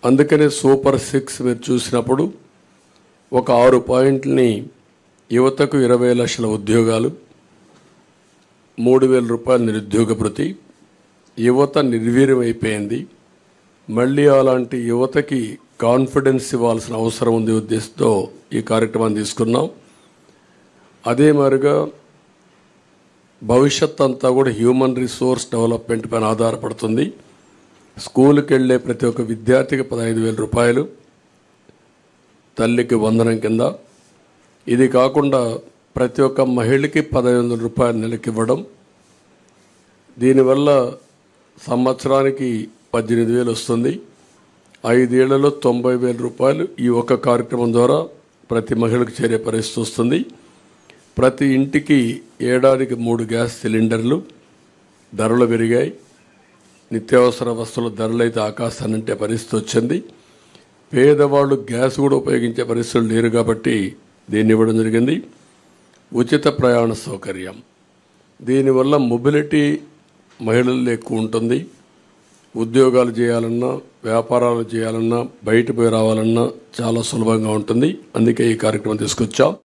అందుకనే సూపర్ 6 మీరు చూసినప్పుడు ఒక 6 పాయింట్లని యువతకు 20 లక్షల ఉద్యోగాలు, 3,000 రూపాయల నిరుద్యోగ భృతి, యువత నిర్వీర్యం అయిపోయింది, మళ్ళీ అలాంటి యువతకి కాన్ఫిడెన్స్ ఇవ్వాల్సిన అవసరం ఉంది ఉద్దేశంతో ఈ కార్యక్రమాన్ని తీసుకున్నాం. అదే మాదిరిగా భవిష్యత్ అంతా కూడా హ్యూమన్ రిసోర్స్ డెవలప్మెంట్ పైన ఆధారపడుతుంది. స్కూల్కి వెళ్ళే ప్రతి ఒక్క విద్యార్థికి 15,000 రూపాయలు తల్లికి వందనం కింద, ఇది కాకుండా ప్రతి ఒక్క మహిళకి 1,500 రూపాయలు నెలకి ఇవ్వడం, దీనివల్ల సంవత్సరానికి 18,000 వస్తుంది. 5 ఏళ్లలో 90,000 రూపాయలు ఈ ఒక్క కార్యక్రమం ద్వారా ప్రతి మహిళకు చేరే పరిస్థితి వస్తుంది. ప్రతి ఇంటికి ఏడాదికి 3 గ్యాస్ సిలిండర్లు, ధరలు పెరిగాయి, నిత్యావసర వస్తువుల ధరలు అయితే ఆకాశానంటే పరిస్థితి వచ్చింది. పేదవాళ్ళు గ్యాస్ కూడా ఉపయోగించే పరిస్థితులు లేరు కాబట్టి దీన్ని ఇవ్వడం జరిగింది. ఉచిత ప్రయాణ సౌకర్యం, దీనివల్ల మొబిలిటీ మహిళల్లో ఎక్కువ ఉంటుంది. ఉద్యోగాలు చేయాలన్నా, వ్యాపారాలు చేయాలన్నా, బయట పోయి రావాలన్నా చాలా సులభంగా ఉంటుంది. అందుకే ఈ కార్యక్రమం తీసుకొచ్చాం.